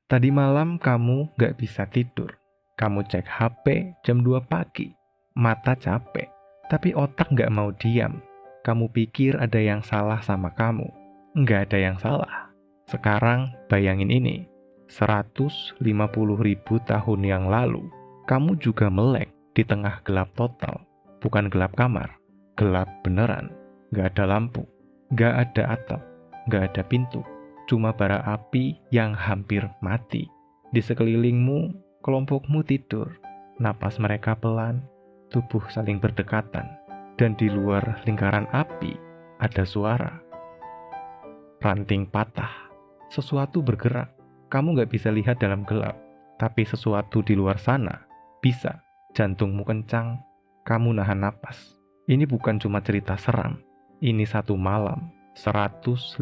Tadi malam kamu gak bisa tidur. Kamu cek HP jam 2 pagi. Mata capek, tapi otak gak mau diam. Kamu pikir ada yang salah sama kamu. Nggak ada yang salah. Sekarang bayangin ini. 150.000 tahun yang lalu, kamu juga melek di tengah gelap total. Bukan gelap kamar, gelap beneran. Nggak ada lampu, nggak ada atap, nggak ada pintu. Cuma bara api yang hampir mati. Di sekelilingmu, kelompokmu tidur. Napas mereka pelan, tubuh saling berdekatan. Dan di luar lingkaran api, ada suara. Ranting patah. Sesuatu bergerak. Kamu nggak bisa lihat dalam gelap. Tapi sesuatu di luar sana bisa. Jantungmu kencang, kamu nahan napas. Ini bukan cuma cerita seram. Ini satu malam. 150.000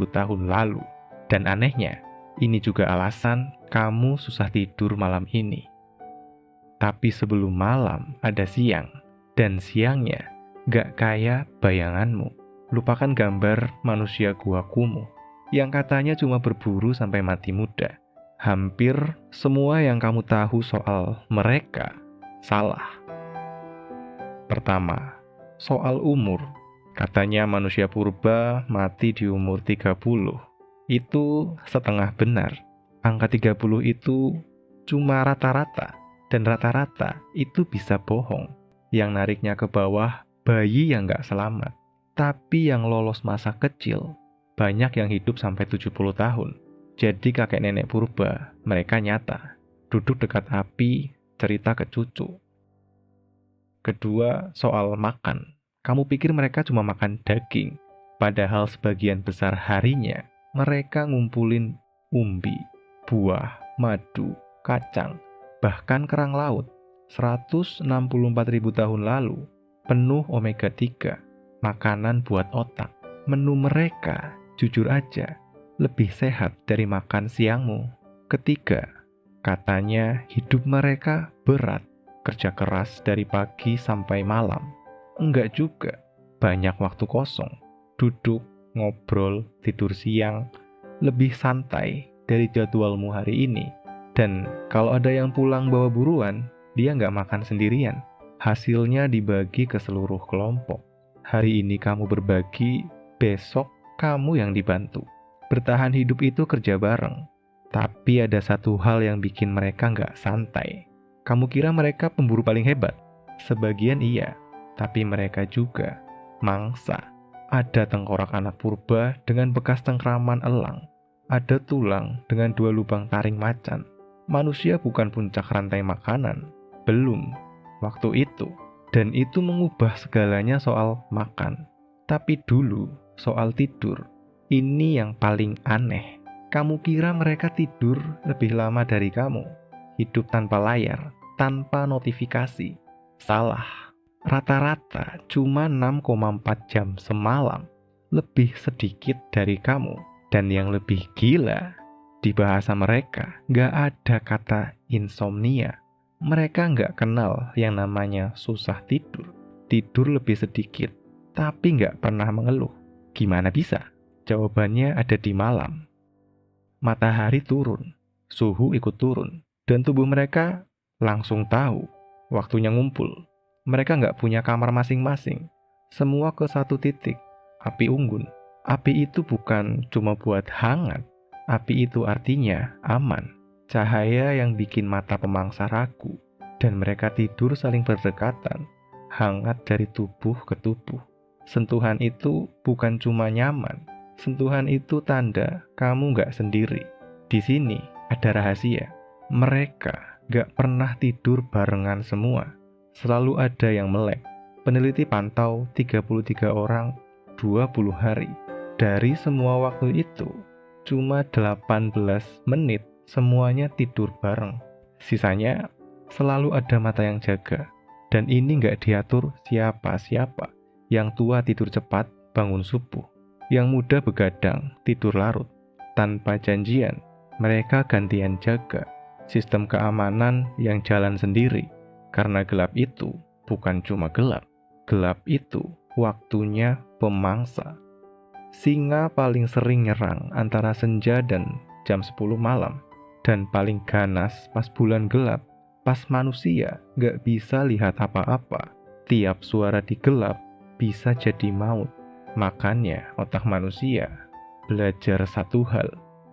tahun lalu. Dan anehnya, ini juga alasan kamu susah tidur malam ini. Tapi sebelum malam ada siang, dan siangnya gak kayak bayanganmu. Lupakan gambar manusia gua kumuh, yang katanya cuma berburu sampai mati muda. Hampir semua yang kamu tahu soal mereka salah. Pertama, soal umur. Katanya manusia purba mati di umur 30. Itu setengah benar. Angka 30 itu cuma rata-rata. Dan rata-rata itu bisa bohong. Yang nariknya ke bawah, bayi yang gak selamat. Tapi yang lolos masa kecil, banyak yang hidup sampai 70 tahun. Jadi kakek nenek purba, mereka nyata. Duduk dekat api, cerita ke cucu. Kedua, soal makan. Kamu pikir mereka cuma makan daging, padahal sebagian besar harinya mereka ngumpulin umbi, buah, madu, kacang, bahkan kerang laut. 164.000 tahun lalu, penuh omega 3, makanan buat otak. Menu mereka, jujur aja, lebih sehat dari makan siangmu. Ketiga, katanya hidup mereka berat, kerja keras dari pagi sampai malam. Enggak juga, banyak waktu kosong, duduk, ngobrol, tidur siang, lebih santai dari jadwalmu hari ini. Dan kalau ada yang pulang bawa buruan, dia nggak makan sendirian. Hasilnya dibagi ke seluruh kelompok. Hari ini kamu berbagi, besok kamu yang dibantu. Bertahan hidup itu kerja bareng. Tapi ada satu hal yang bikin mereka nggak santai. Kamu kira mereka pemburu paling hebat? Sebagian iya. Tapi mereka juga mangsa. Ada tengkorak anak purba dengan bekas cengkraman elang. Ada tulang dengan 2 lubang taring macan. Manusia bukan puncak rantai makanan. Belum. Waktu itu. Dan itu mengubah segalanya soal makan. Tapi dulu, soal tidur. Ini yang paling aneh. Kamu kira mereka tidur lebih lama dari kamu. Hidup tanpa layar, tanpa notifikasi. Salah. Rata-rata cuma 6,4 jam semalam, lebih sedikit dari kamu. Dan yang lebih gila, di bahasa mereka gak ada kata insomnia. Mereka gak kenal yang namanya susah tidur. Tidur lebih sedikit, tapi gak pernah mengeluh. Gimana bisa? Jawabannya ada di malam. Matahari turun, suhu ikut turun, dan tubuh mereka langsung tahu waktunya ngumpul. Mereka nggak punya kamar masing-masing. Semua ke satu titik, api unggun. Api itu bukan cuma buat hangat. Api itu artinya aman. Cahaya yang bikin mata pemangsa ragu. Dan mereka tidur saling berdekatan. Hangat dari tubuh ke tubuh. Sentuhan itu bukan cuma nyaman. Sentuhan itu tanda kamu nggak sendiri. Di sini ada rahasia. Mereka nggak pernah tidur barengan semua. Selalu ada yang melek. Peneliti pantau 33 orang 20 hari. Dari semua waktu itu, cuma 18 menit semuanya tidur bareng. Sisanya selalu ada mata yang jaga. Dan ini nggak diatur siapa-siapa. Yang tua tidur cepat, bangun subuh. Yang muda begadang, tidur larut. Tanpa janjian, mereka gantian jaga. Sistem keamanan yang jalan sendiri. Karena gelap itu bukan cuma gelap. Gelap itu waktunya pemangsa. Singa paling sering nyerang antara senja dan jam 10 malam. Dan paling ganas pas bulan gelap, pas manusia nggak bisa lihat apa-apa. Tiap suara di gelap bisa jadi maut. Makanya otak manusia belajar satu hal,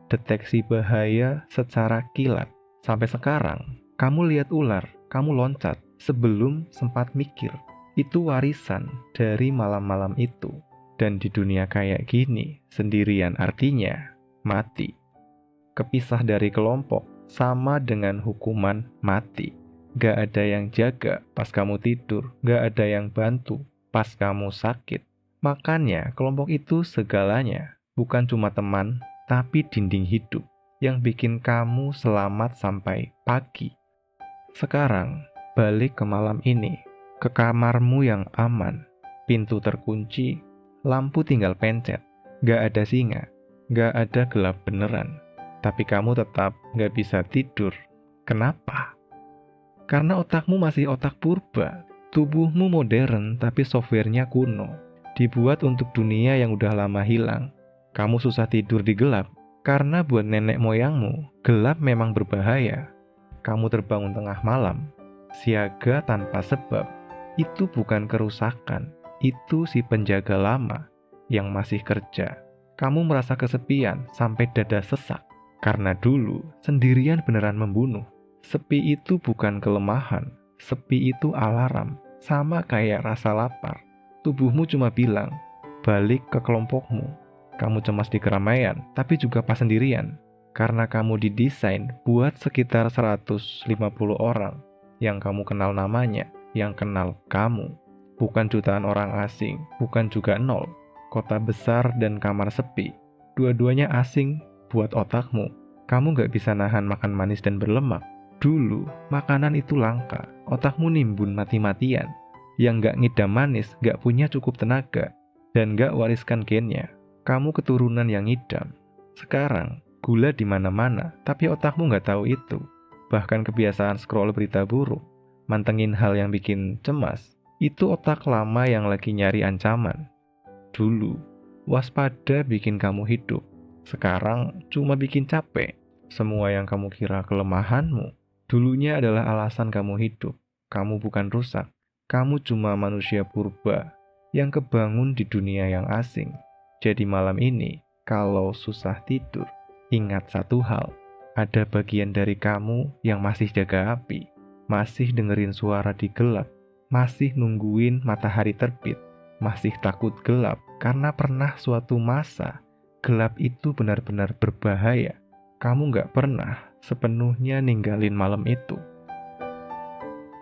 deteksi bahaya secara kilat. Sampai sekarang, kamu lihat ular, kamu loncat sebelum sempat mikir. Itu warisan dari malam-malam itu. Dan di dunia kayak gini, sendirian artinya mati. Kepisah dari kelompok sama dengan hukuman mati. Gak ada yang jaga pas kamu tidur, gak ada yang bantu pas kamu sakit. Makanya kelompok itu segalanya, bukan cuma teman, tapi dinding hidup yang bikin kamu selamat sampai pagi. Sekarang, balik ke malam ini, ke kamarmu yang aman, pintu terkunci, lampu tinggal pencet, gak ada singa, gak ada gelap beneran. Tapi kamu tetap gak bisa tidur. Kenapa? Karena otakmu masih otak purba. Tubuhmu modern tapi softwarenya kuno. Dibuat untuk dunia yang udah lama hilang. Kamu susah tidur di gelap karena buat nenek moyangmu, gelap memang berbahaya. Kamu terbangun tengah malam, siaga tanpa sebab. Itu bukan kerusakan, itu si penjaga lama yang masih kerja. Kamu merasa kesepian sampai dada sesak. Karena dulu sendirian beneran membunuh. Sepi itu bukan kelemahan, sepi itu alarm. Sama kayak rasa lapar. Tubuhmu cuma bilang, balik ke kelompokmu. Kamu cemas di keramaian, tapi juga pas sendirian. Karena kamu didesain buat sekitar 150 orang yang kamu kenal namanya, yang kenal kamu. Bukan jutaan orang asing, bukan juga nol. Kota besar dan kamar sepi. Dua-duanya asing buat otakmu. Kamu gak bisa nahan makan manis dan berlemak. Dulu, makanan itu langka. Otakmu nimbun mati-matian. Yang gak ngidam manis gak punya cukup tenaga. Dan gak wariskan gennya. Kamu keturunan yang ngidam. Sekarang, gula di mana-mana, tapi otakmu gak tahu itu. Bahkan kebiasaan scroll berita buruk, mantengin hal yang bikin cemas, itu otak lama yang lagi nyari ancaman. Dulu, waspada bikin kamu hidup. Sekarang cuma bikin capek. Semua yang kamu kira kelemahanmu, dulunya adalah alasan kamu hidup. Kamu bukan rusak. Kamu cuma manusia purba yang kebangun di dunia yang asing. Jadi malam ini, kalau susah tidur, ingat satu hal. Ada bagian dari kamu yang masih jaga api, masih dengerin suara di gelap, masih nungguin matahari terbit, masih takut gelap karena pernah suatu masa gelap itu benar-benar berbahaya. Kamu gak pernah sepenuhnya ninggalin malam itu.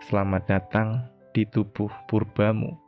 Selamat datang di tubuh purbamu.